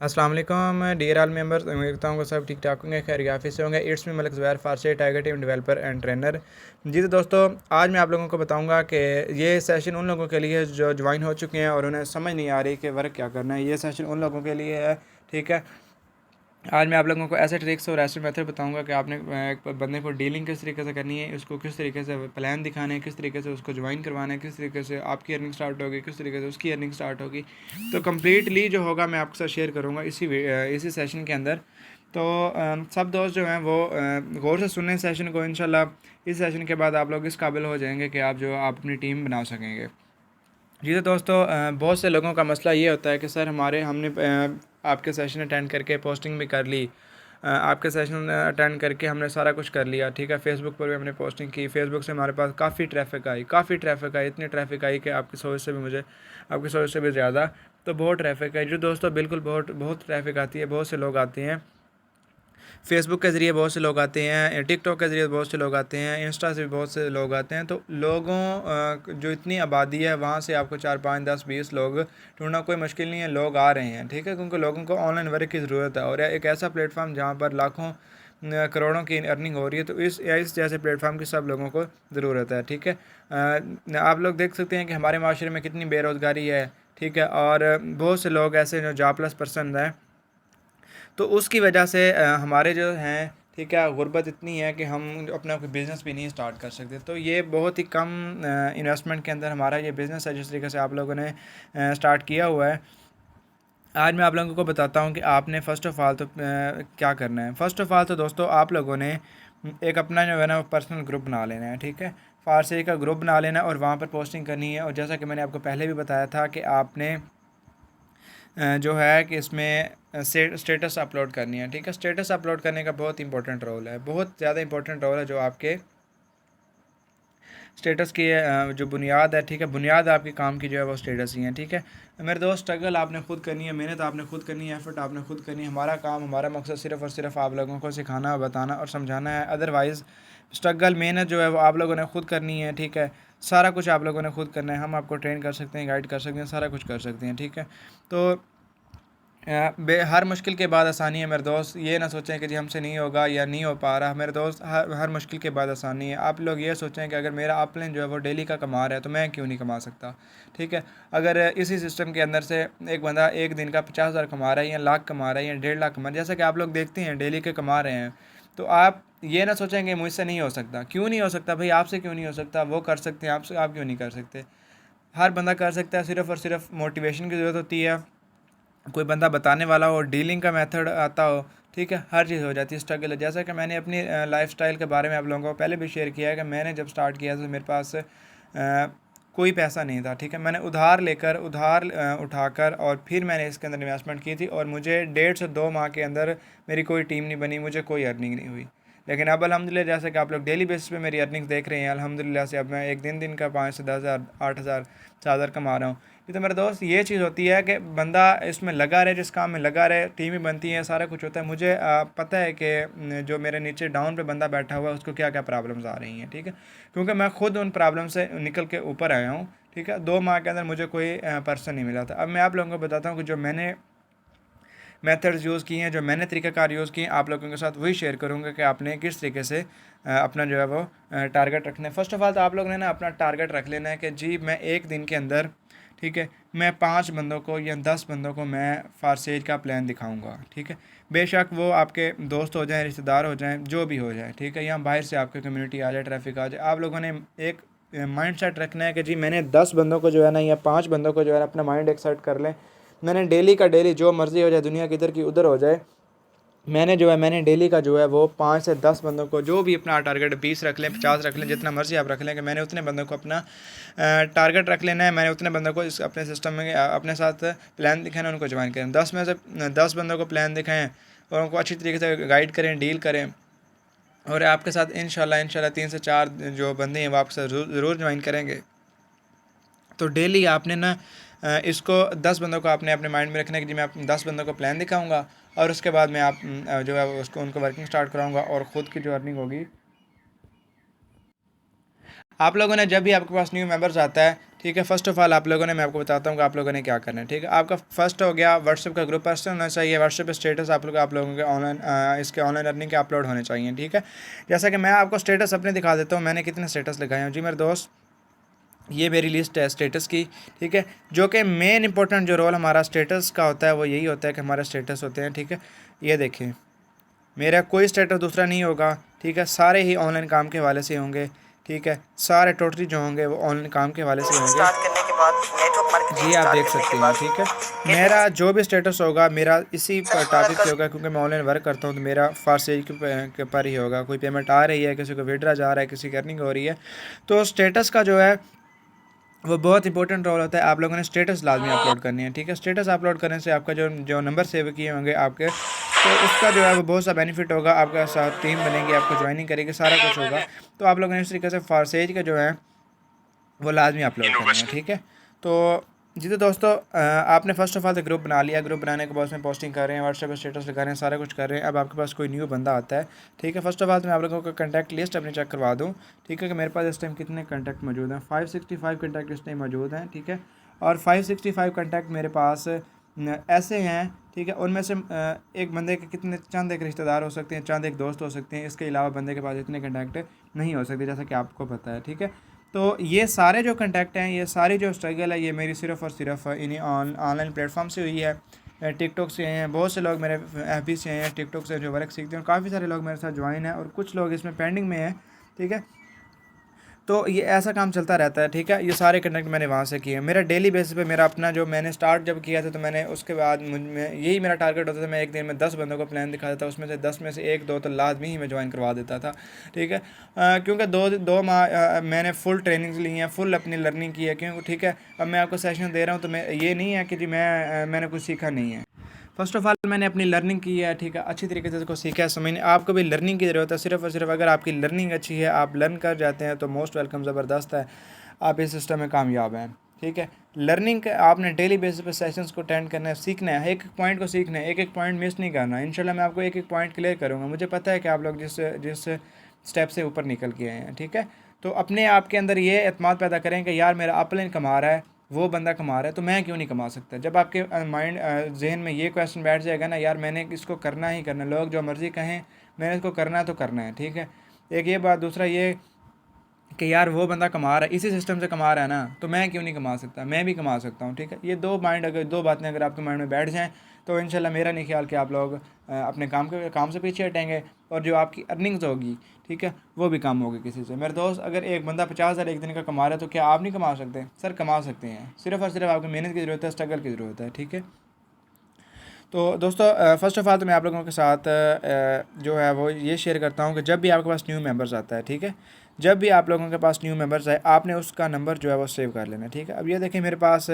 अस्सलाम वालेकुम dear all members, उम्मीद करता हूँ सब ठीक ठाक होंगे, खैर याफी से होंगे। इट्स मी मलिक ज़ुबैर फारसी tiger team developer and trainer. जी तो दोस्तों, आज मैं आप लोगों को बताऊंगा कि ये सेशन उन लोगों के लिए जो ज्वाइन हो चुके हैं और उन्हें समझ नहीं आ रही कि वर्क क्या करना है। ये सेशन उन लोगों के लिए है, ठीक है। आज मैं आप लोगों को ऐसे ट्रिक्स और ऐसे मेथड बताऊंगा कि आपने एक बंदे को डीलिंग किस तरीके से करनी है, उसको किस तरीके से प्लान दिखाना है, किस तरीके से उसको ज्वाइन करवाना है, किस तरीके से आपकी अर्निंग स्टार्ट होगी, किस तरीके से उसकी अर्निंग स्टार्ट होगी। तो कम्प्लीटली जो होगा मैं आपके साथ शेयर करूँगा इसी सेशन के अंदर। तो सब दोस्त जो हैं वो गौर से सुनने सेशन को। इंशाल्लाह इस सेशन के बाद आप लोग इस काबिल हो जाएंगे कि आप अपनी टीम बना सकेंगे। जी तो दोस्तों, बहुत से लोगों का मसला ये होता है कि सर हमने आपके सेशन अटेंड करके पोस्टिंग भी कर ली। आपके सेशन अटेंड करके हमने सारा कुछ कर लिया, ठीक है। फेसबुक पर भी हमने पोस्टिंग की, फेसबुक से हमारे पास काफ़ी ट्रैफिक आई, इतनी ट्रैफिक आई कि आपकी सोच से भी ज़्यादा। तो बहुत ट्रैफिक है जो दोस्तों, बिल्कुल बहुत बहुत ट्रैफिक आती है, बहुत से लोग आते हैं। फेसबुक के ज़रिए बहुत से लोग आते हैं, टिकटॉक के ज़रिए बहुत से लोग आते हैं, इंस्टा से भी बहुत से लोग आते हैं। तो जो इतनी आबादी है वहाँ से आपको 4 5 10 20 लोग ढूंढना कोई मुश्किल नहीं है। लोग आ रहे हैं, ठीक है, क्योंकि लोगों को ऑनलाइन वर्क की ज़रूरत है और एक ऐसा प्लेटफॉर्म जहाँ पर लाखों करोड़ों की अर्निंग हो रही है। तो इस जैसे प्लेटफॉर्म की सब लोगों को ज़रूरत है, ठीक है। आप लोग देख सकते हैं कि हमारे माशरे में कितनी बेरोज़गारी है, ठीक है, और बहुत से लोग ऐसे जो जॉबलेस पर्सन हैं। तो उसकी वजह से हमारे जो हैं, ठीक है, गुर्बत इतनी है कि हम अपना कोई बिज़नेस भी नहीं स्टार्ट कर सकते। तो ये बहुत ही कम इन्वेस्टमेंट के अंदर हमारा ये बिज़नेस है जिस तरीके से आप लोगों ने स्टार्ट किया हुआ है। आज मैं आप लोगों को बताता हूँ कि आपने फ़र्स्ट ऑफ़ ऑल तो क्या करना है। फ़र्स्ट ऑफ़ ऑल तो दोस्तों, आप लोगों ने एक अपना जो है ना पर्सनल ग्रुप बना लेना है, ठीक है। फारसी का ग्रुप बना लेना है और वहाँ पर पोस्टिंग करनी है। और जैसा कि मैंने आपको पहले भी बताया था कि आपने जो है कि इसमें स्टेटस अपलोड करनी है, ठीक है। स्टेटस अपलोड करने का बहुत इंपॉर्टेंट रोल है, बहुत ज़्यादा इंपॉर्टेंट रोल है जो आपके स्टेटस की जो बुनियाद है, ठीक है। बुनियाद आपके काम की जो है वो स्टेटस ही है, ठीक है। मेरे दोस्त, स्ट्रगल आपने खुद करनी है, मेहनत आपने खुद करनी है, एफर्ट आपने खुद करनी है। हमारा काम, हमारा मकसद सिर्फ़ और सिर्फ आप लोगों को सिखाना, बताना और समझाना है। अदरवाइज़ स्ट्रगल, मेहनत जो है वो आप लोगों ने खुद करनी है, ठीक है। सारा कुछ आप लोगों ने खुद करना है। हम आपको ट्रेन कर सकते हैं, गाइड कर सकते हैं, सारा कुछ कर सकते हैं, ठीक है। तो हर मुश्किल के बाद आसानी है मेरे दोस्त। ये ना सोचें कि जी हमसे नहीं होगा या नहीं हो पा रहा। मेरे दोस्त, हर मुश्किल के बाद आसानी है। आप लोग ये सोचें कि अगर मेरा अपलाइन जो है वो डेली का कमा रहा है तो मैं क्यों नहीं कमा सकता, ठीक है। अगर इसी सिस्टम के अंदर से एक बंदा एक दिन का 50,000 कमा रहा है या लाख कमा रहा है या 1.5 लाख कमा रहा है, जैसा कि आप लोग देखते हैं डेली के कमा रहे हैं, तो आप ये ना सोचें कि मुझसे नहीं हो सकता। क्यों नहीं हो सकता भाई? आपसे क्यों नहीं हो सकता? वो कर सकते हैं, आपसे आप क्यों नहीं कर सकते? हर बंदा कर सकता है, सिर्फ़ और सिर्फ मोटिवेशन की ज़रूरत होती है, कोई बंदा बताने वाला हो, डीलिंग का मेथड आता हो, ठीक है। हर चीज़ हो जाती है। स्ट्रगल है, जैसा कि मैंने अपनी लाइफस्टाइल के बारे में आप लोगों को पहले भी शेयर किया है कि मैंने जब स्टार्ट किया तो मेरे पास कोई पैसा नहीं था, ठीक है। मैंने उधार उठाकर और फिर मैंने इसके अंदर इन्वेस्टमेंट की थी और मुझे 1.5 से 2 माह के अंदर मेरी कोई टीम नहीं बनी, मुझे कोई अर्निंग नहीं हुई। लेकिन अब अल्हम्दुलिल्लाह, जैसे कि आप लोग डेली बेसिस पे मेरी अर्निंग्स देख रहे हैं, अल्हम्दुलिल्लाह से अब मैं एक दिन का 5 से 10 हज़ार, 8 हज़ार, 7 हज़ार कमा रहा हूँ। ये तो मेरे दोस्त, ये चीज़ होती है कि बंदा इसमें लगा रहे, जिस काम में लगा रहे, टीमें बनती हैं, सारा कुछ होता है। मुझे पता है कि जो मेरे नीचे डाउन पे बंदा बैठा हुआ है उसको क्या क्या प्रॉब्लम्स आ रही हैं, ठीक है, क्योंकि मैं खुद उन प्रॉब्लम से निकल के ऊपर आया हूँ, ठीक है। 2 माह के अंदर मुझे कोई पर्सन नहीं मिला था। अब मैं आप लोगों को बताता हूँ कि जो मैंने मेथड्स यूज़ किए हैं, जो मैंने तरीक़ाकार यूज़ किए हैं, आप लोगों के साथ वही शेयर करूँगा कि आपने किस तरीके से अपना जो है वो टारगेट रखना है। फ़र्स्ट ऑफ़ ऑल तो आप लोगों ने ना अपना टारगेट रख लेना है कि जी मैं एक दिन के अंदर, ठीक है, मैं 5 बंदों को या 10 बंदों को मैं फारसेज का प्लान दिखाऊंगा, ठीक है। बेशक वो आपके दोस्त हो जाएं, रिश्तेदार हो जाएं, जो भी हो जाए, ठीक है, या बाहर से आपकी कम्युनिटी आ जाए, ट्रैफिक आ जाए। आप लोगों ने एक माइंड सेट रखना है कि जी मैंने 10 बंदों को जो है ना या 5 बंदों को जो है ना अपना माइंड एक सेट कर लें। मैंने डेली का डेली जो मर्ज़ी हो जाए, दुनिया किधर की उधर हो जाए, मैंने डेली का जो है वो 5 से 10 बंदों को, जो भी अपना टारगेट 20 रख लें, 50 रख लें, जितना मर्ज़ी आप रख लें, कि मैंने उतने बंदों को अपना टारगेट रख लेना है। मैंने उतने बंदों को इस अपने सिस्टम में अपने साथ प्लान दिखाना, उनको ज्वाइन करें। 10 बंदों को प्लान दिखाएँ और उनको अच्छी तरीके से गाइड करें, डील करें। और आपके साथ इंशाल्लाह 3 से 4 जो बंदे हैं वो आपके साथ ज़रूर ज्वाइन करेंगे। तो डेली आपने ना इसको 10 बंदों को आपने अपने माइंड में रखना है कि जी मैं 10 बंदों को प्लान दिखाऊंगा और उसके बाद मैं जो है उसको उनको वर्किंग स्टार्ट कराऊंगा और ख़ुद की जो अर्निंग होगी। आप लोगों ने जब भी आपके पास न्यू मेंबर्स आता है, ठीक है। फर्स्ट ऑफ ऑल आप लोगों ने, मैं आपको बताता हूँ कि आप लोगों ने क्या करना है, ठीक है। आपका फर्स्ट हो गया व्हाट्सएप का ग्रुप पर्सन होना चाहिए। व्हाट्सएप स्टेटस आप लोगों के ऑनलाइन इसके ऑनलाइन अर्निंग के अपलोड होने चाहिए, ठीक है। जैसा कि मैं आपको स्टेटस अपने दिखा देता हूँ, मैंने कितने स्टेटस लगाए हैं जी मेरे दोस्त। ये मेरी लिस्ट है स्टेटस की, ठीक है। जो कि मेन इंपॉर्टेंट जो रोल हमारा स्टेटस का होता है वो यही होता है कि हमारे स्टेटस होते हैं, ठीक है। ये देखें, मेरा कोई स्टेटस दूसरा नहीं होगा, ठीक है। सारे ही ऑनलाइन काम के हवाले से होंगे, ठीक है। सारे टोटली जो होंगे वो ऑनलाइन काम के हवाले से होंगे। स्टार्ट करने के बाद नेटवर्क मार्केटिंग जी आप देख सकते हैं, ठीक है। मेरा जो भी स्टेटस होगा मेरा इसी टॉपिक पे होगा, क्योंकि मैं ऑनलाइन वर्क करता हूँ तो मेरा फारसेज के पर ही होगा। कोई पेमेंट आ रही है, किसी को विड्रा जा रहा है, किसी की अर्निंग हो रही है, तो स्टेटस का जो है वो बहुत इंपॉर्टेंट रोल होता है। आप लोगों ने स्टेटस लाजमी अपलोड करनी है, ठीक है। स्टेटस अपलोड करने से आपका जो जो नंबर सेव किए होंगे आपके, तो उसका जो है वो बहुत सा बेनिफिट होगा। आपका साथ टीम बनेगी, आपको ज्वाइनिंग करेगी, सारा कुछ होगा। तो आप लोगों ने इस तरीके से फारसेज का जो है वो लाजमी अपलोड करनी है, ठीक है। तो जी तो दोस्तों आपने फर्स्ट ऑफ ऑल तो ग्रुप बना लिया। ग्रुप बनाने के बाद उसमें पोस्टिंग कर रहे हैं, व्हाट्सएप पर स्टेटस लगा रहे हैं, सारा कुछ कर रहे हैं। अब आपके पास कोई न्यू बंदा आता है, ठीक है। फर्स्ट ऑफ ऑल तो मैं आप लोगों को कॉन्टैक्ट लिस्ट अपनी चेक करवा दूँ, ठीक है, कि मेरे पास इस टाइम कितने कॉन्टैक्ट मौजूद हैं। 565 कॉन्टैक्ट इस टाइम मौजूद हैं, ठीक है। और 565 कॉन्टैक्ट मेरे पास ऐसे हैं, ठीक है। उनमें से एक बंदे के कितने चंद एक रिश्तेदार हो सकते हैं, चंद एक दोस्त हो सकते हैं। इसके अलावा बंदे के पास इतने कॉन्टैक्ट नहीं हो सकते, जैसा कि आपको पता है, ठीक है। तो ये सारे जो कॉन्टैक्ट हैं, ये सारी जो स्ट्रगल है, ये मेरी सिर्फ़ और सिर्फ इन्हीं ऑनलाइन प्लेटफॉर्म से हुई है। टिकटॉक से हैं, बहुत से लोग मेरे एफ से हैं, टिकटॉक से जो वर्क सीखते हैं, और काफ़ी सारे लोग मेरे साथ ज्वाइन हैं, और कुछ लोग इसमें पेंडिंग में हैं, ठीक है। तो ये ऐसा काम चलता रहता है, ठीक है। ये सारे कनेक्ट मैंने वहाँ से किए। मेरा डेली बेसिस पे मेरा अपना जो मैंने स्टार्ट जब किया था, तो मैंने उसके बाद में यही मेरा टारगेट होता था, मैं एक दिन में 10 बंदों को प्लान दिखा देता, उसमें से 10 में से एक दो तो लाजमी ही मैं ज्वाइन करवा देता था, ठीक है। क्योंकि दो माह मैंने फुल ट्रेनिंग्स ली हैं, फुल अपनी लर्निंग की है, क्यों, ठीक है। अब मैं आपको सेशन दे रहा हूँ तो मैं ये नहीं है कि जी मैंने कुछ सीखा नहीं है। फर्स्ट ऑफ ऑल मैंने अपनी लर्निंग की है, ठीक है, अच्छी तरीके से उसको सीखा है, समझने। आपको भी लर्निंग की ज़रूरत है, सिर्फ और सिर्फ अगर आपकी लर्निंग अच्छी है, आप लर्न कर जाते हैं, तो मोस्ट वेलकम, ज़बरदस्त है, आप इस सिस्टम में कामयाब हैं, ठीक है। लर्निंग आपने डेली बेसिस पे सेशंस को अटेंड करना है, सीखना है, एक एक पॉइंट को सीखना है, एक एक पॉइंट मिस नहीं करना। इंशाल्लाह मैं आपको एक एक पॉइंट क्लियर करूँगा। मुझे पता है कि आप लोग जिस जिस स्टेप से ऊपर निकल के आए हैं, ठीक है। तो अपने आप के अंदर ये एतमाद पैदा करें कि यार मेरा अपलाइन कमा रहा है, वो बंदा कमा रहा है, तो मैं क्यों नहीं कमा सकता। जब आपके माइंड जहन में ये क्वेश्चन बैठ जाएगा ना, यार मैंने इसको करना ही करना, लोग जो मर्ज़ी कहें, मैंने इसको करना है तो करना है, ठीक है। एक ये बात, दूसरा ये कि यार वो बंदा कमा रहा है, इसी सिस्टम से कमा रहा है ना, तो मैं क्यों नहीं कमा सकता, मैं भी कमा सकता हूँ, ठीक है। ये दो बातें अगर आपके माइंड में बैठ जाएँ, तो इंशाल्लाह मेरा नहीं ख्याल कि आप लोग अपने काम से पीछे हटेंगे, और जो आपकी अर्निंग्स होगी, ठीक है, वो भी कम होगी किसी से। मेरे दोस्त, अगर एक बंदा 50,000 एक दिन का कमा रहा है, तो क्या आप नहीं कमा सकते? सर कमा सकते हैं, सिर्फ़ और सिर्फ आपको मेहनत की ज़रूरत है, स्ट्रगल की ज़रूरत है, ठीक है। तो दोस्तों फ़र्स्ट ऑफ़ ऑल तो मैं आप लोगों के साथ जो है वो ये शेयर करता हूँ कि जब भी आपके पास न्यू मेंबर्स आता है, ठीक है, जब भी आप लोगों के पास न्यू मेंबर्स आए, आपने उसका नंबर जो है वो सेव कर लेना है, ठीक है। अब ये देखिए मेरे पास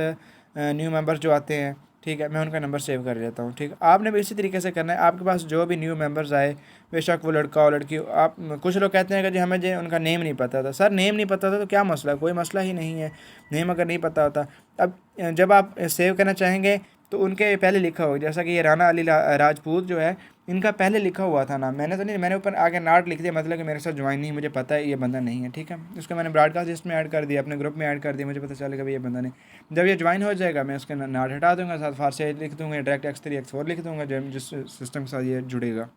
न्यू मेंबर्स जो आते हैं, ठीक है, मैं उनका नंबर सेव कर लेता हूँ, ठीक है। आपने भी इसी तरीके से करना है। आपके पास जो भी न्यू मेंबर्स आए, बेशक वो लड़का हो लड़की हो, आप कुछ लोग कहते हैं कि जी हमें जो उनका नेम नहीं पता था। सर नेम नहीं पता था तो क्या मसला, कोई मसला ही नहीं है, नेम अगर नहीं पता होता। अब जब आप सेव करना चाहेंगे तो उनके पहले लिखा होगा, जैसा कि ये राना अली राजपूत जो है, इनका पहले लिखा हुआ था नाम, मैंने तो नहीं, मैंने ऊपर आगे नाट लिख दिया, मतलब कि मेरे साथ ज्वाइन नहीं, मुझे पता है ये बंदा नहीं है, ठीक है। उसको मैंने ब्रॉडकास्ट लिस्ट में ऐड कर दिया, अपने ग्रुप में ऐड कर दिया, मुझे पता चलेगा भाई ये बंदा नहीं। जब ये ज्वाइन हो जाएगा मैं उसके नाट हटा दूँगा, साथ फारसी लिख दूँगा, डायरेक्ट X3 X4 लिख दूँगा, जिस सिस्टम के साथ ये जुड़ेगा,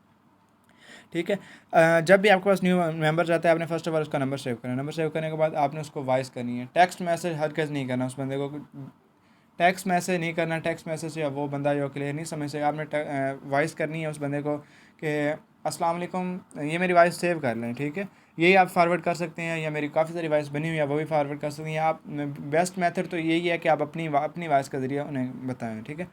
ठीक है। जब भी आपके पास न्यू मेंबर जाता है, आपने फर्स्ट ऑफ ऑल उसका नंबर सेव करना है। नंबर सेव करने के बाद आपने उसको वॉइस करनी है, टेक्स्ट मैसेज हरगिज़ नहीं करना उस बंदे को, टेक्स्ट मैसेज नहीं करना। टेक्स्ट मैसेज से वो बंदा जो क्लियर नहीं समझ सके, आपने वॉइस करनी है उस बंदे को कि अस्सलाम वालेकुम, ये मेरी वॉइस सेव कर लें, ठीक है। यही आप फॉरवर्ड कर सकते हैं, या मेरी काफ़ी सारी वॉइस बनी हुई है वो भी फॉरवर्ड कर सकते हैं। आप बेस्ट मेथड तो यही है कि आप अपनी वॉइस का ज़रिए उन्हें बताएं, ठीक है।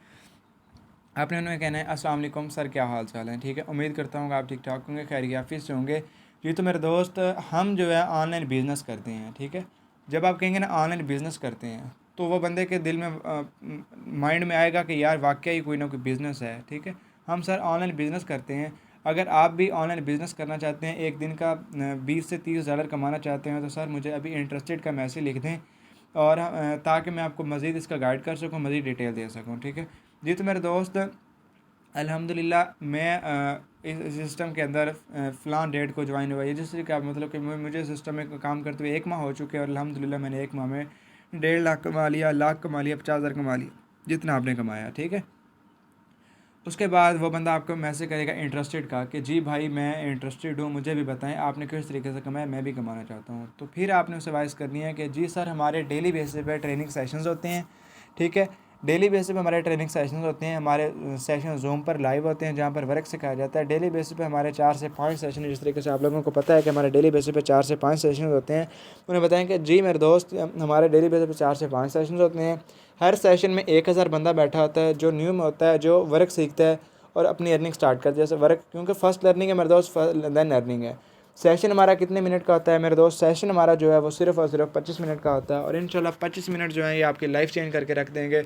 आपने उन्हें कहना है अस्सलाम वालेकुम सर, क्या हाल चाल है, ठीक है। उम्मीद करता हूँ कि आप ठीक ठाक होंगे, खैरियत से होंगे। जी तो मेरे दोस्त, हम जो है ऑनलाइन बिज़नेस करते हैं, ठीक है। जब आप कहेंगे ना ऑनलाइन बिज़नेस करते हैं, तो वो बंदे के दिल में माइंड में आएगा कि यार वाकई ही कोई ना कोई बिज़नेस है, ठीक है। हम सर ऑनलाइन बिज़नेस करते हैं। अगर आप भी ऑनलाइन बिज़नेस करना चाहते हैं, एक दिन का 20 से 30 डॉलर कमाना चाहते हैं, तो सर मुझे अभी इंटरेस्टेड का मैसेज लिख दें, और ताकि मैं आपको मज़ीद इसका गाइड कर सकूँ, मज़ीद डिटेल दे सकूँ, ठीक है। जी तो मेरे दोस्त, अल्हम्दुलिल्लाह मैं इस सिस्टम के अंदर फ़लाँ डेट को ज्वाइन हुआ है, जिस तरीके का मतलब कि मुझे सिस्टम में काम करते हुए 1 माह हो चुके हैं, और अल्हम्दुलिल्लाह मैंने 1 माह में 1.5 लाख कमा लिया, लाख कमा लिया, 50,000 कमा लिया, जितना आपने कमाया, ठीक है। उसके बाद वो बंदा आपको मैसेज करेगा इंटरेस्टेड का कि जी भाई मैं इंटरेस्टेड हूँ, मुझे भी बताएं आपने किस तरीके से कमाया, मैं भी कमाना चाहता हूँ। तो फिर आपने उसे वॉइस करनी है कि जी सर हमारे डेली बेसिस पे ट्रेनिंग सेशंस होते हैं, ठीक है। डेली बेसिस पे हमारे ट्रेनिंग सेशंस होते हैं, हमारे सेशन जूम पर लाइव होते हैं जहाँ पर वर्क सिखाया जाता है। डेली बेसिस पे हमारे 4 से 5 सेशन, जिस तरीके से आप लोगों को पता है कि हमारे डेली बेसिस पे 4 से 5 सेशन होते हैं। उन्हें बताएं कि जी मेरे दोस्त हमारे डेली बेसिस पे 4 से 5 सेशन होते हैं। हर सेशन में 1000 बंदा बैठा होता है जो न्यू में होता है, जो वर्क सीखता है और अपनी अर्निंग स्टार्ट करते हैं। जैसे वर्क, क्योंकि फर्स्ट लर्निंग है मेरे दोस्त, देन अर्निंग है। सेशन हमारा कितने मिनट का होता है मेरे दोस्त? सेशन हमारा जो है वो सिर्फ और सिर्फ 25 मिनट का होता है, और इंशाल्लाह 25 मिनट जो है ये आपकी लाइफ चेंज करके रख देंगे।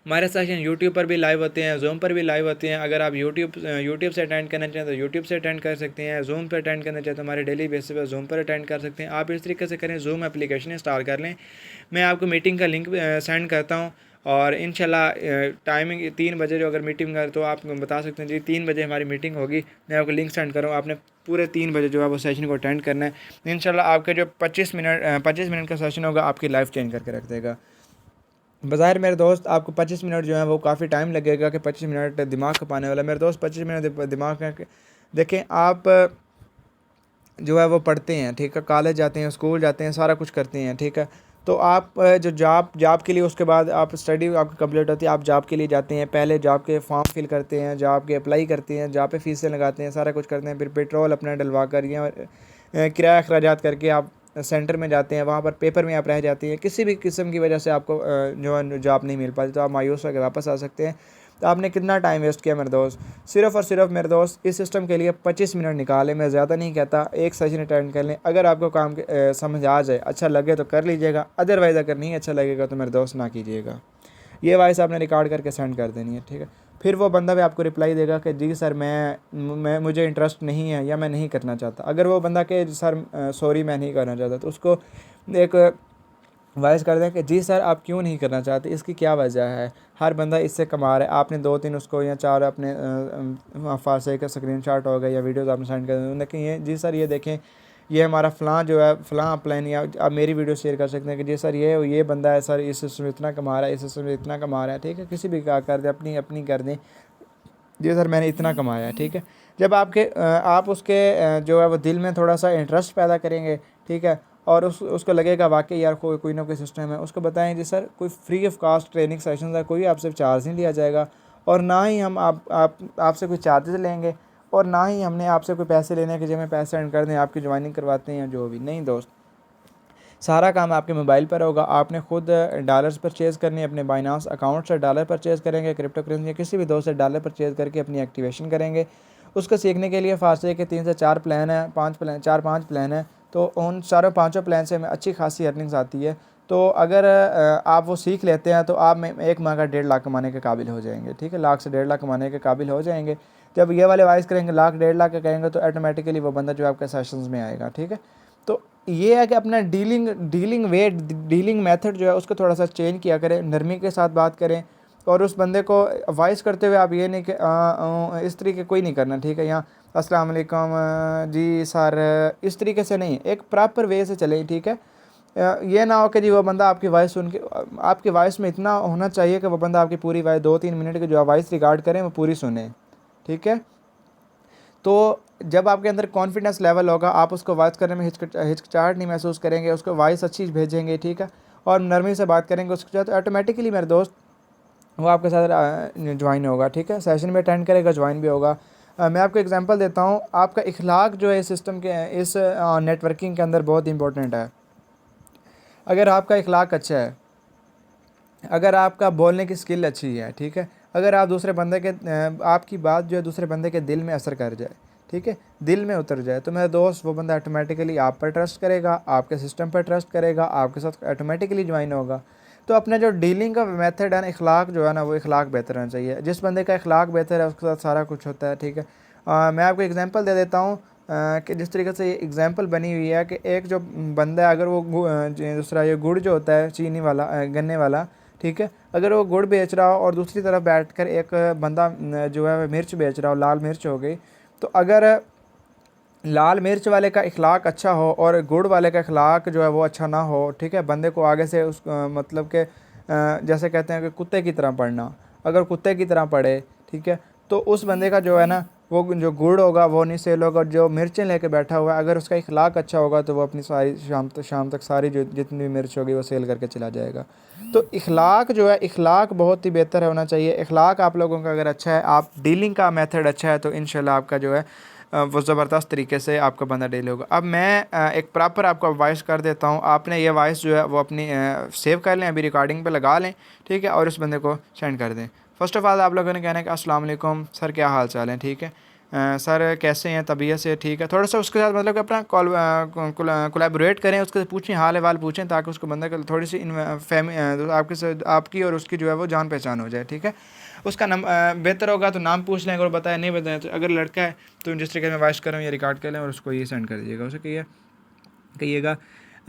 हमारे सेशन यूट्यूब पर भी लाइव होते हैं, जूम पर भी लाइव होते हैं। अगर आप यूट्यूब से अटेंड करना चाहें तो यूट्यूब से अटेंड कर सकते हैं, जूम पर अटेंड करना चाहें तो हमारे डेली बेसिस पर जूम पर अटेंड कर सकते हैं। आप इस तरीके से करें, जूम एप्लीकेशन इंस्टॉल कर लें। मैं आपको मीटिंग का लिंक सेंड करता हूँ, और इंशाल्लाह टाइमिंग 3 बजे जो अगर मीटिंग कर तो आप बता सकते हैं जी 3 बजे हमारी मीटिंग होगी, मैं आपको लिंक सेंड करूँ, आपने पूरे 3 बजे जो है वो सेशन को अटेंड करना है। इंशाल्लाह आपका जो 25 मिनट का सेशन होगा आपकी लाइफ चेंज करके रख देगा। बज़ाहिर मेरे दोस्त आपको 25 मिनट जो है वो काफ़ी टाइम लगेगा कि 25 मिनट दिमाग खपाने वाला। मेरे दोस्त 25 मिनट दिमाग का देखें आप जो है वो पढ़ते हैं, ठीक है, कॉलेज जाते हैं, स्कूल जाते हैं, सारा कुछ करते हैं, ठीक है। तो आप जो जॉब के लिए, उसके बाद आप स्टडी आपकी कंप्लीट होती है, आप जॉब के लिए जाते हैं, पहले जॉब के फॉर्म फिल करते हैं, जॉब के अप्लाई करते हैं, जॉब पे फीसें लगाते हैं, सारा कुछ करते हैं, फिर पेट्रोल अपना डलवा कर या किराया अखराजात करके आप सेंटर में जाते हैं, वहाँ पर पेपर में आप रह जाती हैं, किसी भी किस्म की वजह से आपको जो है जॉब नहीं मिल पाती, तो आप मायूस होकर वापस आ सकते हैं। तो आपने कितना टाइम वेस्ट किया मेरे दोस्त? सिर्फ़ और सिर्फ मेरे दोस्त इस सिस्टम के लिए 25 मिनट निकालें। मैं ज़्यादा नहीं कहता, एक सेशन अटेंड कर लें। अगर आपको काम समझ आ जाए, अच्छा लगे तो कर लीजिएगा, अदरवाइज़ अगर नहीं अच्छा लगेगा तो मेरे दोस्त ना कीजिएगा। ये वॉइस आपने रिकॉर्ड करके सेंड कर देनी है, ठीक है। फिर वो बंदा भी आपको रिप्लाई देगा कि जी सर मैं मुझे इंटरेस्ट नहीं है या मैं नहीं करना चाहता। अगर वो बंदा के सर सॉरी मैं नहीं करना चाहता, तो उसको एक वॉइस कर दें कि जी सर आप क्यों नहीं करना चाहते, इसकी क्या वजह है। हर बंदा इससे कमा रहा है, आपने 2-3 उसको या 4 अपने फारसे का स्क्रीनशॉट हो गया या वीडियोस आपने सेंड कर दें, देखें ये जी सर ये देखें ये हमारा फ़लाँ जो है फ़लाँ प्लान, या आप मेरी वीडियो शेयर कर सकते हैं कि जी सर ये बंदा है सर, इस सिस्टम में इतना कमा रहा है, इस सिस्टम में इतना कमा रहा है, ठीक है। किसी भी का कर दें, अपनी कर दें, जी सर मैंने इतना कमाया है, ठीक है। जब आप उसके जो है वो दिल में थोड़ा सा इंटरेस्ट पैदा करेंगे, ठीक है, और उसको लगेगा वाकई यार कोई ना कोई सिस्टम है, उसको बताएं जी सर कोई free of cost training session है, कोई आपसे चार्ज नहीं लिया जाएगा, और ना ही हम आपसे कोई चार्जेस लेंगे, और ना ही हमने आपसे कोई पैसे लेने के, जब हमें पैसे एंड कर दें आपकी ज्वाइनिंग करवाते हैं या जो भी नहीं दोस्त। सारा काम आपके मोबाइल पर होगा। आपने खुद डॉलर्स परचेज़ करने, अपने बाइनांस अकाउंट से डॉलर परचेज़ करेंगे, क्रिप्टो करेंसी किसी भी दोस्त से डॉलर परचेज़ करके अपनी एक्टिवेशन करेंगे। उसको सीखने के लिए फारसे के 3 से 4 प्लान है, 4-5 प्लान है, तो उन सारे पाँचों प्लान से हमें अच्छी खासी अर्निंग्स आती है। तो अगर आप वो सीख लेते हैं तो आप में 1 माह का 1.5 लाख कमाने के काबिल हो जाएंगे, ठीक है, लाख से 1.5 लाख कमाने के काबिल हो जाएंगे। जब ये वाले वाइस करेंगे, लाख 1.5 लाख का करेंगे, तो ऑटोमेटिकली वो बंदा जो आपके सेशंस में आएगा, ठीक है। तो ये है कि अपना डीलिंग मेथड जो है उसको थोड़ा सा चेंज किया करें, नरमी के साथ बात करें, और उस बंदे को वॉइस करते हुए आप ये नहीं कि इस तरीके कोई नहीं करना, ठीक है। यहाँ अस्सलाम वालेकुम जी सर, इस तरीके से नहीं, एक प्रॉपर वे से चलें, ठीक है। ये ना हो कि जी वो बंदा आपकी वॉइस सुन के, आपकी वॉइस में इतना होना चाहिए कि वो बंदा आपकी पूरी वॉइस 2-3 मिनट की जो वॉइस रिकॉर्ड करें वो पूरी सुने, ठीक है। तो जब आपके अंदर कॉन्फिडेंस लेवल होगा, आप उसको वॉइस करने में हिचकिचाहट नहीं महसूस करेंगे, उसको वॉइस अच्छी भेजेंगे, ठीक है, और नरमी से बात करेंगे उसके साथ, तो ऑटोमेटिकली मेरे दोस्त वो आपके साथ ज्वाइन होगा, ठीक है, सेशन में अटेंड करेगा, ज्वाइन भी होगा। मैं आपको एग्जांपल देता हूँ, आपका इखलाक जो है इस सिस्टम के, इस नेटवर्किंग के अंदर बहुत इंपॉर्टेंट है। अगर आपका इखलाक अच्छा है, अगर आपका बोलने की स्किल अच्छी है, ठीक है, अगर आप दूसरे बंदे के आपकी बात जो है दूसरे बंदे के दिल में असर कर जाए, ठीक है, दिल में उतर जाए, तो मेरे दोस्त वो बंदा ऑटोमेटिकली आप पर ट्रस्ट करेगा, आपके सिस्टम पर ट्रस्ट करेगा, आपके साथ ऑटोमेटिकली ज्वाइन होगा। तो अपना जो डीलिंग का मेथड है ना, इखलाक जो है ना, वो इखलाक बेहतर होना चाहिए। जिस बंदे का इखलाक बेहतर है उसके साथ सारा कुछ होता है, ठीक है। मैं आपको एग्जांपल दे देता हूँ कि जिस तरीके से ये एग्जांपल बनी हुई है कि एक जो बंदा है, अगर वो दूसरा ये गुड़ जो होता है चीनी वाला, गन्ने वाला, ठीक है, अगर वो गुड़ बेच रहा हो और दूसरी तरफ बैठकर एक बंदा जो है मिर्च बेच रहा हो, लाल मिर्च हो गई, तो अगर लाल मिर्च वाले का इखलाक अच्छा हो और गुड़ वाले का इखलाक जो है वो अच्छा ना हो, ठीक है, बंदे को आगे से उस मतलब के जैसे कहते हैं कि कुत्ते की तरह पढ़ना, अगर कुत्ते की तरह पढ़े, ठीक है, तो उस बंदे का जो है ना वो जो गुड़ होगा वो नहीं सेल होगा, और जो मिर्चें लेके बैठा हुआ है अगर उसका इखलाक अच्छा होगा तो वो अपनी सारी शाम तक सारी जो जितनी भी मिर्च होगी वो सेल करके चला जाएगा। तो इखलाक जो है, इखलाक बहुत ही बेहतर होना चाहिए। इखलाक आप लोगों का अगर अच्छा है, आप डीलिंग का मेथड अच्छा है, तो इंशाल्लाह आपका जो है वो ज़बरदस्त तरीके से आपका बंदा डील होगा। अब मैं एक प्रॉपर आपको वॉइस कर देता हूँ, आपने ये वॉइस जो है वो अपनी सेव कर लें, अभी रिकॉर्डिंग पे लगा लें, ठीक है, और उस बंदे को सेंड कर दें। फ़र्स्ट ऑफ़ ऑल आप लोगों ने कहना है कि अस्सलाम वालेकुम सर, क्या हाल चाल है, ठीक है, सर कैसे हैं, तबीयत से ठीक है, थोड़ा सा उसके साथ मतलब कि अपना कोलैबोरेट करें, उसके पूछें, हाल अहवाल पूछें, ताकि उसको बंदा को थोड़ी सी आपकी और उसकी जो है वो जान पहचान हो जाए, ठीक है। उसका बेहतर होगा तो नाम पूछ लें, अगर बताया नहीं बताया तो अगर लड़का है तो जिस तरीके से मैं वॉइस कर रहा हूँ ये रिकॉर्ड कर लें और उसको ये सेंड कर दीजिएगा। उसे कहिएगा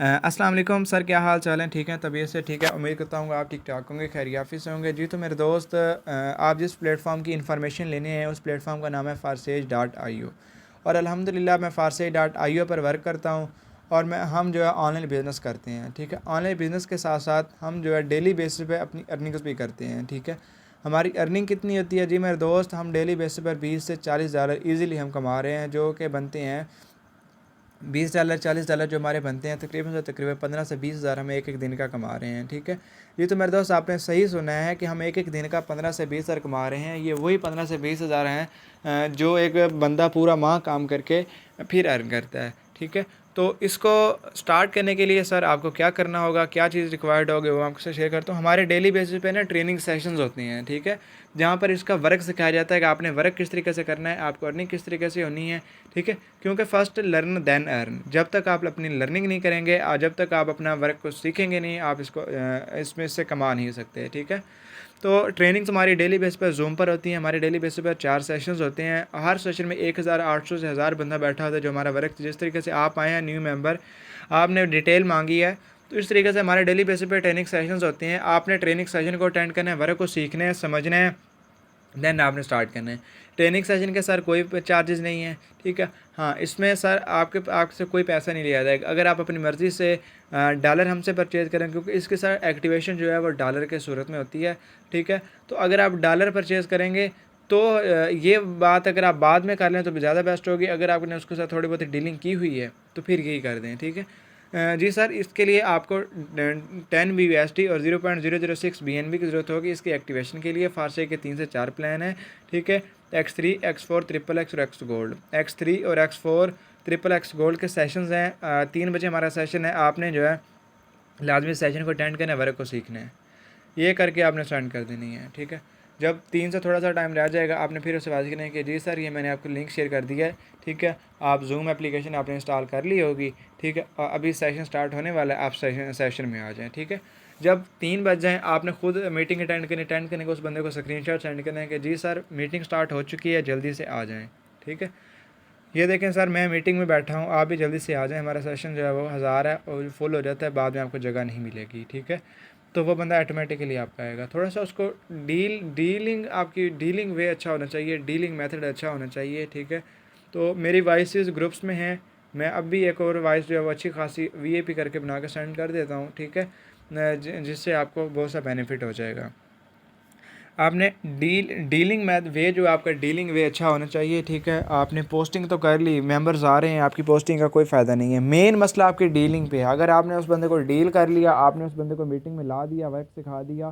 अस्सलाम वालेकुम सर, क्या हाल चाल है, ठीक है, तबीयत से ठीक है, उम्मीद करता हूँ आप ठीक ठाक होंगे, खैरियाफी से होंगे। जी तो मेरे दोस्त, आप जिस प्लेटफॉर्म की इन्फॉर्मेशन लेने हैं उस प्लेटफॉर्म का नाम है farsage.io, और अल्हम्दुलिल्लाह मैं farsage.io पर वर्क करता हूँ, और हम जो है ऑनलाइन बिज़नेस करते हैं, ठीक है। ऑनलाइन बिज़नेस के साथ साथ हम जो है डेली बेसिस पे अपनी अर्निंग्स भी करते हैं, ठीक है। हमारी अर्निंग कितनी होती है जी मेरे दोस्त, हम डेली बेसिस पर 20 से 40 डॉलर ईज़िली हम कमा रहे हैं, जो कि बनते हैं $20 $40 जो हमारे बनते हैं, तकरीबन से तकरीबन 15 से 20 हज़ार हम एक एक दिन का कमा रहे हैं, ठीक है। ये तो मेरे दोस्त आपने सही सुना है कि हम एक एक दिन का 15 से 20 हज़ार कमा रहे हैं। ये वही 15 से 20 हज़ार हैं जो एक बंदा पूरा माह काम करके फिर अर्न करता है, ठीक है। तो इसको स्टार्ट करने के लिए सर आपको क्या करना होगा, क्या चीज़ रिक्वायर्ड होगी, वो आपसे शेयर करता हूँ। हमारे डेली बेसिस पे ना ट्रेनिंग सेशंस होती हैं, ठीक है, जहाँ पर इसका वर्क सिखाया जाता है कि आपने वर्क किस तरीके से करना है, आपको अर्निंग किस तरीके से होनी है, ठीक है। क्योंकि फ़र्स्ट लर्न देन अर्न, जब तक आप अपनी लर्निंग नहीं करेंगे और जब तक आप अपना वर्क को सीखेंगे नहीं, आप इसमें से कमा नहीं सकते, ठीक है। तो ट्रेनिंग्स हमारी डेली बेस पर जूम पर होती हैं। हमारे डेली बेस पर 4 सेशंस होते हैं। हर सेशन में 1800 से 1000 बंदा बैठा होता है जो हमारा वर्क, जिस तरीके से आप आए हैं न्यू मेंबर, आपने डिटेल मांगी है, तो इस तरीके से हमारे डेली बेसिस पे ट्रेनिंग सेशंस होते हैं। आपने ट्रेनिंग सेशन को अटेंड करना है, वर्क को सीखना है, समझना है, देन आपने स्टार्ट करना है। ट्रेनिंग सेशन के सर कोई चार्जेस नहीं है, ठीक है। हाँ, इसमें सर आपसे कोई पैसा नहीं लिया जाएगा अगर आप अपनी मर्ज़ी से डॉलर हमसे परचेज़ करें, क्योंकि इसके सर एक्टिवेशन जो है वो डॉलर के सूरत में होती है, ठीक है। तो अगर आप डॉलर परचेज़ करेंगे तो ये बात अगर आप बाद में कर लें तो ज़्यादा बेस्ट होगी। अगर आपने उसके साथ थोड़ी बहुत डीलिंग की हुई है तो फिर यही कर दें, ठीक है। जी सर, इसके लिए आपको 10 BUSD और 0.006 BNB की ज़रूरत होगी इसकी एक्टिवेशन के लिए। फारसे के 3 से 4 प्लान हैं, ठीक है। X3, X4, XXX और X गोल्ड, X3 और X4 XXX गोल्ड के सेशंस हैं। 3 बजे हमारा सेशन है। आपने जो है लाजमी सेशन को अटेंड करना है, वर्क को सीखना है, ये करके आपने स्टार्ट कर देनी है, ठीक है। जब 3 से थोड़ा सा टाइम रह जाएगा आपने फिर उससे बात करना है कि जी सर ये मैंने आपको लिंक शेयर कर दिया है, ठीक है, आप जूम एप्लीकेशन आपने इंस्टॉल कर ली होगी, ठीक है, और अभी सेशन स्टार्ट होने वाला है, आप सेशन में आ जाएँ, ठीक है। जब 3 बज जाएँ आपने खुद मीटिंग अटेंड करने को उस बंदे को स्क्रीनशॉट सेंड करना है कि जी सर मीटिंग स्टार्ट हो चुकी है, जल्दी से आ जाएँ, ठीक है। ये देखें सर मैं मीटिंग में बैठा हूँ, आप भी जल्दी से आ जाएँ, हमारा सेशन जो है वो 1000 है और फुल हो जाता है, बाद में आपको जगह नहीं मिलेगी, ठीक है। तो वो बंदा ऑटोमेटिकली आपका आएगा। थोड़ा सा उसको डीलिंग आपकी डीलिंग वे अच्छा होना चाहिए, डीलिंग मेथड अच्छा होना चाहिए, ठीक है। तो मेरी वॉइसेस ग्रुप्स में हैं, मैं अब भी एक और वॉइस जो है वो अच्छी खासी VIP करके बना के सेंड कर देता हूँ, ठीक है, जिससे आपको बहुत सा बेनिफिट हो जाएगा। आपने डीलिंग में वे जो आपका डीलिंग वे अच्छा होना चाहिए, ठीक है। आपने पोस्टिंग तो कर ली, मेंबर्स आ रहे हैं, आपकी पोस्टिंग का कोई फ़ायदा नहीं है। मेन मसला आपकी डीलिंग पे है। अगर आपने उस बंदे को डील कर लिया, आपने उस बंदे को मीटिंग में ला दिया, वर्क सिखा दिया,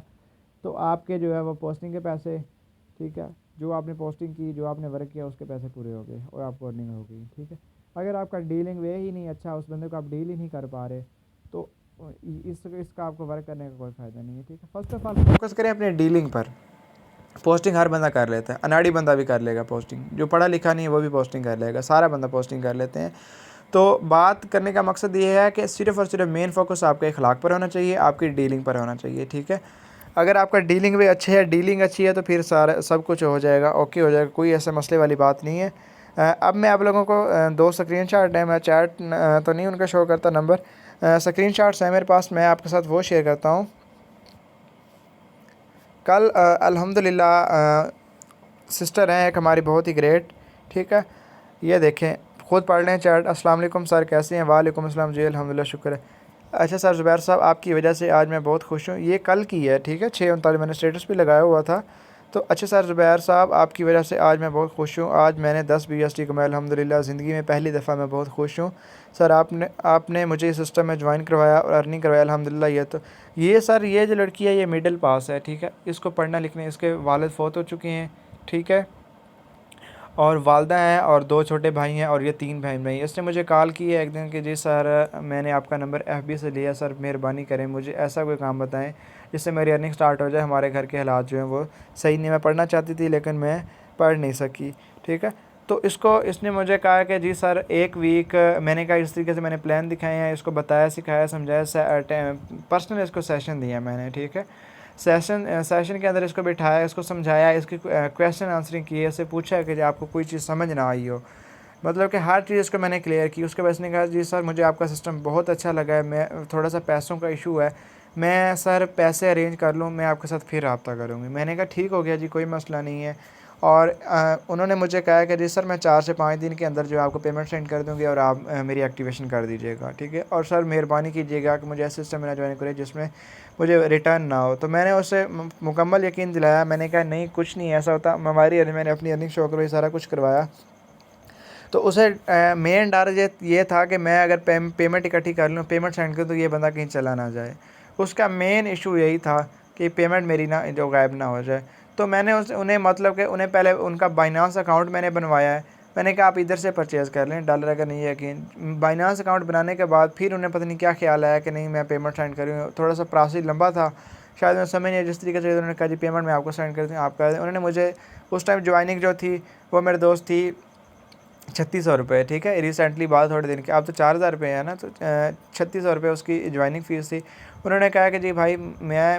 तो आपके जो है वो पोस्टिंग के पैसे, ठीक है, जो आपने पोस्टिंग की, जो आपने वर्क किया, उसके पैसे पूरे हो गए और आपको अर्निंग हो गई, ठीक है। अगर आपका डीलिंग वे ही नहीं अच्छा, उस बंदे को आप डील ही नहीं कर पा रहे, तो इसका आपको वर्क करने का कोई फ़ायदा नहीं है, ठीक है। फर्स्ट ऑफ ऑल फोकस करें अपने डीलिंग पर। पोस्टिंग हर बंदा कर लेता है, अनाड़ी बंदा भी कर लेगा पोस्टिंग, जो पढ़ा लिखा नहीं है वो भी पोस्टिंग कर लेगा, सारा बंदा पोस्टिंग कर लेते हैं। तो बात करने का मकसद ये है कि सिर्फ़ और सिर्फ मेन फोकस आपके अखलाक पर होना चाहिए, आपकी डीलिंग पर होना चाहिए, ठीक है। अगर आपका डीलिंग भी अच्छे है, डीलिंग अच्छी है, तो फिर सारा सब कुछ हो जाएगा, ओके हो जाएगा, कोई ऐसे मसले वाली बात नहीं है। अब मैं आप लोगों को 2 स्क्रीनशॉट है, मैं चैट तो नहीं उनका शो करता नंबर, स्क्रीनशॉट्स है मेरे पास, मैं आपके साथ वो शेयर करता हूँ। कल सिस्टर हैं एक हमारी बहुत ही ग्रेट, ठीक है, ये देखें ख़ुद पढ़ लें चैट। अस्सलाम वालेकुम सर, कैसे हैं? वालेकुम अस्सलाम जी, अल्हम्दुलिल्लाह, शुक्र है। अच्छा सर ज़ुबैर साहब, आपकी वजह से आज मैं बहुत खुश हूँ। ये कल की है, ठीक है, 6:39, मैंने स्टेटस भी लगाया हुआ था। तो अच्छा सर ज़ुबैर साहब, आपकी वजह से आज मैं बहुत खुश हूँ। आज मैंने 10 BST कमाए अल्हम्दुलिल्लाह, ज़िंदगी में पहली दफ़ा मैं बहुत खुश हूँ। सर आपने मुझे इस सिस्टम में ज्वाइन करवाया और अर्निंग करवाया अल्हम्दुलिल्लाह। ये सर, ये जो लड़की है ये मिडिल पास है, ठीक है, इसको पढ़ना लिखने, इसके वालिद फ़ौत हो चुके हैं, ठीक है, और वालदा हैं और 2 छोटे भाई हैं और ये 3 बहन भाई। इसने मुझे कॉल की है एक दिन कि जी सर, मैंने आपका नंबर FB से लिया, सर मेहरबानी करें मुझे ऐसा कोई काम बताएं जिससे मेरी अर्निंग स्टार्ट हो जाए। हमारे घर के हालात जो हैं वो सही नहीं, मैं पढ़ना चाहती थी लेकिन मैं पढ़ नहीं सकी, ठीक है। तो इसने मुझे कहा कि जी सर 1 वीक, मैंने कहा इस तरीके से मैंने प्लान दिखाए हैं, इसको बताया, सिखाया, समझाया, पर्सनल इसको सेशन दिया मैंने, ठीक है। सेशन के अंदर इसको बिठाया, इसको समझाया, इसके क्वेश्चन आंसरिंग किए, इससे पूछा कि आपको कोई चीज़ समझ ना आई हो, मतलब कि हर चीज़ इसको मैंने क्लियर की। उसके बाद इसने कहा जी सर मुझे आपका सिस्टम बहुत अच्छा लगा है, मैं थोड़ा सा पैसों का इशू है, मैं सर पैसे अरेंज कर लूँ, मैं आपके साथ फिर रब्ता करूँगी। मैंने कहा ठीक हो गया जी, कोई मसला नहीं है। और उन्होंने मुझे कहा कि जी सर मैं 4 से 5 दिन के अंदर जो आपको पेमेंट सेंड कर दूँगी और आप मेरी एक्टिवेशन कर दीजिएगा, ठीक है। और सर मेहरबानी कीजिएगा कि मुझे ऐसे सिस्टम में ना ज्वाइन करें जिसमें मुझे रिटर्न ना हो। तो मैंने उसे मुकम्मल यकीन दिलाया, मैंने कहा नहीं कुछ नहीं ऐसा होता, मैंने अपनी अर्निंग शो करवाई, सारा कुछ करवाया। तो उसे मेन डर ये था कि मैं अगर पेमेंट इकट्ठी कर लूँ, पेमेंट सेंड कर दूँ, ये बंदा कहीं चला ना जाए। उसका मेन इशू यही था कि पेमेंट मेरी ना जो गायब ना हो जाए। तो मैंने उन्हें मतलब कि उन्हें पहले उनका बाइनांस अकाउंट मैंने बनवाया है। मैंने कहा आप इधर से परचेज़ कर लें, डॉलर अगर नहीं है यकीन। बाइनांस अकाउंट बनाने के बाद फिर उन्हें पता नहीं क्या ख्याल आया कि नहीं मैं पेमेंट सेंड करूँ। थोड़ा सा प्रोसेस लंबा था, शायद मैं समझ नहीं, जिस तरीके से उन्होंने कहा जी पेमेंट मैं आपको सेंड कर दूँ, आप कर दें। उन्होंने मुझे उस टाइम ज्वाइनिंग जो थी वो मेरे दोस्त थी 3600 रुपये, ठीक है, रिसेंटली बात थोड़े दिन की, अब तो 4000 रुपये है ना, तो 3600 रुपये उसकी ज्वाइनिंग फ़ीस थी। उन्होंने कहा कि जी भाई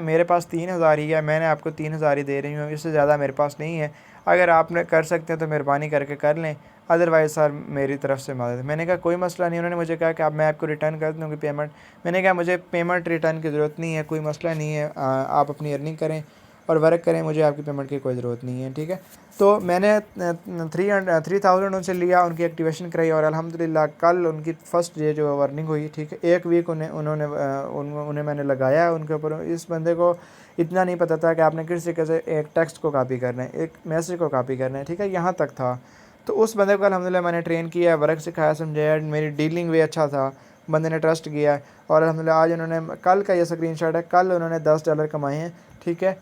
मेरे पास 3000 ही है, मैंने आपको 3000 ही दे रही हूँ, इससे ज़्यादा मेरे पास नहीं है, अगर आपने कर सकते हैं तो मेहरबानी करके कर लें, अदरवाइज़ सर मेरी तरफ से मदद। मैंने कहा कोई मसला नहीं। उन्होंने मुझे कहा कि अब मैं आपको रिटर्न कर दूँगी पेमेंट। मैंने कहा मुझे पेमेंट रिटर्न की ज़रूरत नहीं है, कोई मसला नहीं है, आप अपनी अर्निंग करें और वर्क करें, मुझे आपकी पेमेंट की कोई ज़रूरत नहीं है, ठीक है। तो मैंने 3000 उनसे लिया, उनकी एक्टिवेशन कराई और अल्हम्दुलिल्लाह कल उनकी फ़र्स्ट डे जो अर्निंग हुई, ठीक है। 1 वीक उन्हें मैंने लगाया उनके ऊपर। इस बंदे को इतना नहीं पता था कि आपने किस तरीके से एक टेक्स्ट को कॉपी करना है, एक मैसेज को कॉपी करना है, ठीक है, यहाँ तक था। तो उस बंदे को अल्हम्दुलिल्लाह मैंने ट्रेन किया, वर्क सिखाया, समझाया, मेरी डीलिंग वे अच्छा था, बंदे ने ट्रस्ट किया और अल्हम्दुलिल्लाह आज उन्होंने, कल का ये स्क्रीनशॉट है, कल उन्होंने $10 कमाए हैं, ठीक है,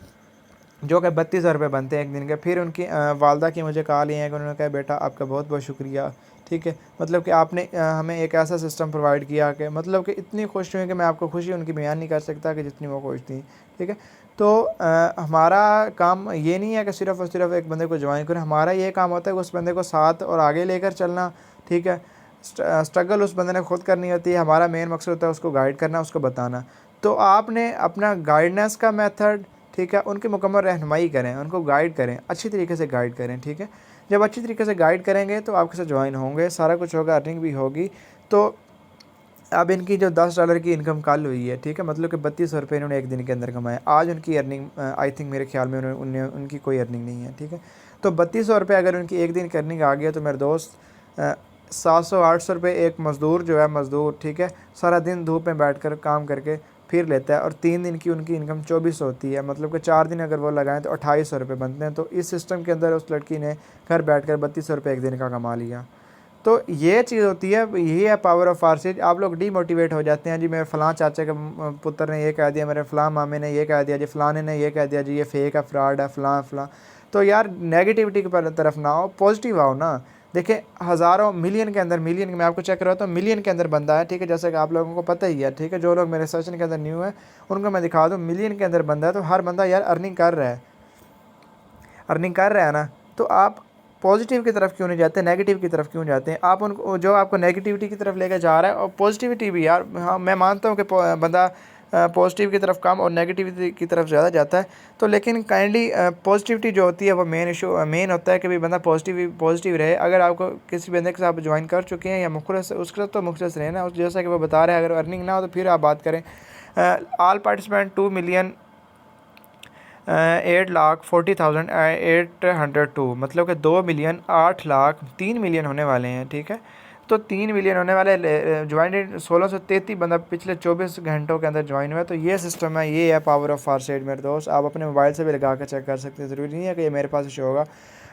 जो कि 32,000 रुपये बनते हैं एक दिन के। फिर उनकी वालदा की मुझे कॉल आई है कि उन्होंने कहा बेटा आपका बहुत बहुत शुक्रिया, ठीक है, मतलब कि आपने हमें एक ऐसा सिस्टम प्रोवाइड किया कि मतलब कि इतनी खुश हुई कि मैं आपको खुशी उनकी बयान नहीं कर सकता कि जितनी वो खुश थी, ठीक है। तो हमारा काम ये नहीं है कि सिर्फ़ और सिर्फ एक बंदे को ज्वाइन करें, हमारा ये काम होता है कि उस बंदे को साथ और आगे लेकर चलना, ठीक है। स्ट्रगल उस बंदे ने खुद करनी होती है, हमारा मेन मकसद होता है उसको गाइड करना, उसको बताना। तो आपने अपना गाइडेंस का मेथड, ठीक है, उनकी मुकम्मल रहनुमाई करें, उनको गाइड करें, अच्छी तरीके से गाइड करें, ठीक है। जब अच्छी तरीके से गाइड करेंगे तो आपके साथ ज्वाइन होंगे, सारा कुछ होगा, अर्निंग भी होगी। तो अब इनकी जो $10 की इनकम कल हुई है, ठीक है, मतलब कि 3200 रुपये इन्होंने एक दिन के अंदर कमाए। आज उनकी अर्निंग आई थिंक मेरे ख्याल में उनकी कोई अर्निंग नहीं है, ठीक है। तो 3200 रुपये अगर उनकी एक दिन की अर्निंग आ गया तो मेरे दोस्त 700-800 रुपये एक मज़दूर जो है, मज़दूर, ठीक है, सारा दिन धूप में बैठ कर काम करके फिर लेता है और 3 दिन की उनकी इनकम 2400 होती है, मतलब कि 4 दिन अगर वो लगाएं तो 2800 रुपये बनते हैं। तो इस सिस्टम के अंदर उस लड़की ने घर बैठकर 3200 रुपये एक दिन का कमा लिया। तो ये चीज़ होती है, यही है पावर ऑफ फारसेज। आप लोग डीमोटिवेट हो जाते हैं, जी मेरे फ़लाँ चाचा के पुत्र ने ये कह दिया, मेरे फ़लाँ मामे ने ये कह दिया, जी फ़लाने ने ये कह दिया, जी ये फेक है, फ्रॉड है, फ़लाँ फ़लाँ। तो यार नेगेटिविटी की तरफ ना आओ, पॉजिटिव आओ ना। देखिए हज़ारों मिलियन के अंदर, मिलियन मैं आपको चेक करवाता हूँ, मिलियन के अंदर बंदा है, ठीक है, जैसे कि आप लोगों को पता ही है, ठीक है। जो लोग मेरे सेशन के अंदर न्यू है उनको मैं दिखा दूँ, मिलियन के अंदर बंदा है। तो हर बंदा यार अर्निंग कर रहा है, अर्निंग कर रहा है ना। तो आप पॉजिटिव की तरफ क्यों नहीं जाते, नेगेटिव की तरफ क्यों जाते हैं? आप उनको, जो आपको नेगेटिविटी की तरफ लेकर जा रहा है, और पॉजिटिविटी भी यार, हाँ मैं मानता हूँ कि बंदा पॉजिटिव की तरफ कम और नेगेटिविटी की तरफ ज़्यादा जाता है। तो लेकिन काइंडली पॉजिटिविटी जो होती है वो मेन होता है कि भाई बंदा पॉजिटिव रहे। अगर आपको किसी बंदे के साथ ज्वाइन कर चुके हैं या मुखलस, उसके साथ तो मुखलस रहे ना, जैसा कि वो बता रहे हैं। अगर अर्निंग ना हो तो फिर आप बात करें। ऑल पार्टिसिपेंट 2,08,40,802, मतलब कि 2,08,00,000 3 मिलियन होने वाले हैं, ठीक है। तो 3 मिलियन होने वाले ज्वाइन 1633 बंदा पिछले 24 घंटों के अंदर ज्वाइन हुआ। तो ये सिस्टम है, ये है पावर ऑफ फारसेट मेरे दोस्त। आप अपने मोबाइल से भी लगा कर चेक कर सकते हैं, ज़रूरी नहीं है कि ये मेरे पास शो होगा,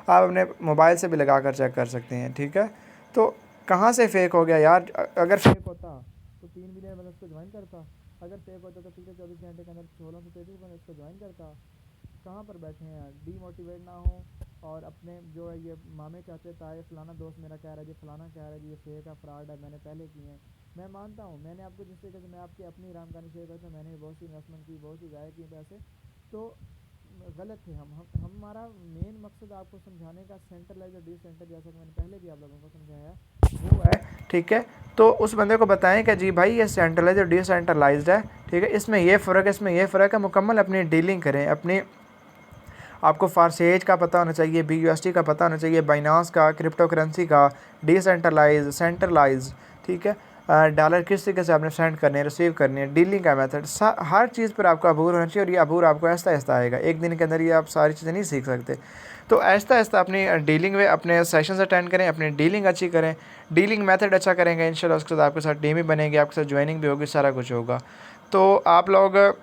आप अपने मोबाइल से भी लगा कर चेक कर सकते हैं, ठीक है। तो कहाँ से फेक हो गया यार? अगर फेक होता तो 3 मिलियन बंदा इसको ज्वाइन करता, अगर फेक होता तो पिछले 24 घंटे के अंदर 1633 बंदा इसको ज्वाइन करता। कहाँ पर बैठे हैं यार, डीमोटिवेट ना हो और अपने जो है ये मामे चाचे ताए फलाना दोस्त मेरा कह रहा है जी, फलाना कह रहा है जी, ये फेक है, फ्रॉड है, मैंने पहले किए हैं। मैं मानता हूँ, मैंने आपको जिस तरीके से मैं आपकी अपनी राम कहानी शेयर करता हूँ, मैंने बहुत सी इन्वेस्टमेंट की, बहुत सी ज़ाया की पैसे, तो गलत थे हम हमारा मेन मकसद आपको समझाने का सेंट्रलाइज और डिसेंट्रल, जैसा कि मैंने पहले भी आप लोगों को समझाया वो है, ठीक है। तो उस बंदे को बताएं कि जी भाई ये सेंट्रलाइज और डिसेंट्रलाइज्ड है, ठीक है, इसमें ये फ़र्क है, इसमें ये फ़र्क है। मुकम्मल अपनी डीलिंग करें, अपनी आपको फारसेज का पता होना चाहिए, BUSD का पता होना चाहिए, बाइनांस का, क्रिप्टो करेंसी का, डिसेंट्रलाइज, सेंट्रलाइज, ठीक है, डॉलर किस तरीके से आपने सेंड करने, रिसीव करनी है, डीलिंग का मेथड, हर चीज़ पर आपका अबूर होना चाहिए। और ये अबूर आपको आहिस्ता आहिस्ता आएगा, एक दिन के अंदर ये आप सारी चीज़ें नहीं सीख सकते। तो आहिस्ता आहिस्ता अपनी डीलिंग में अपने सेशंस अटेंड करें, अपनी डीलिंग अच्छी करें, डीलिंग मेथड अच्छा करेंगे, इंशाल्लाह उसके साथ आपके साथ टीम भी बनेगी, आपके साथ ज्वाइनिंग भी होगी, सारा कुछ होगा। तो आप लोग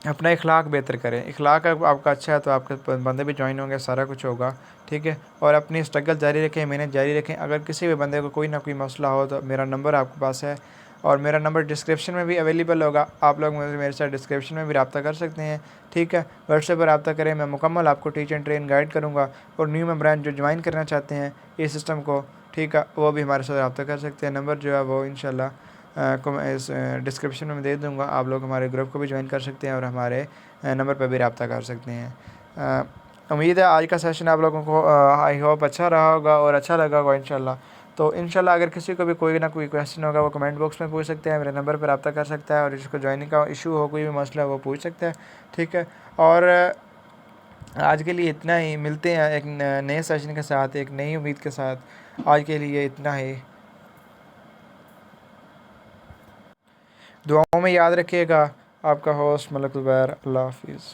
अपना इखलाक बेहतर करें, इखलाक आपका अच्छा है तो आपके बंदे भी ज्वाइन होंगे, सारा कुछ होगा, ठीक है। और अपनी स्ट्रगल जारी रखें, मेहनत जारी रखें। अगर किसी भी बंदे को कोई ना कोई मसला हो तो मेरा नंबर आपके पास है, और मेरा नंबर डिस्क्रिप्शन में भी अवेलेबल होगा, आप लोग मेरे साथ डिस्क्रिप्शन में भी रब्ता कर सकते हैं, ठीक है। व्हाट्सएप पर रब्ता करें, मैं मुकम्मल आपको टीच एंड ट्रेन गाइड करूँगा। और न्यू मेंबरान जो ज्वाइन करना चाहते हैं इस सिस्टम को, ठीक है, वो भी हमारे साथ रब्ता कर सकते हैं। नंबर जो है वो इंशाल्लाह को मैं इस डिस्क्रिप्शन में दे दूँगा। आप लोग हमारे ग्रुप को भी ज्वाइन कर सकते हैं और हमारे नंबर पर भी रब्ता कर सकते हैं। उम्मीद है आज का सेशन आप लोगों को आई होप अच्छा रहा होगा और अच्छा लगा होगा इंशाल्लाह। तो इंशाल्लाह अगर किसी को भी कोई ना कोई क्वेश्चन होगा वो कमेंट बॉक्स में पूछ सकते हैं, मेरे नंबर पर रब्ता कर सकता है, और जिसको ज्वाइनिंग का इशू हो, कोई भी मसला वो पूछ सकता है, ठीक है। और आज के लिए इतना ही, मिलते हैं एक नए सेशन के साथ, एक नई उम्मीद के साथ। आज के लिए इतना ही, दुआओं में याद रखिएगा। आपका होस्ट मलक ज़ुबैर, अल्लाह हाफिज़।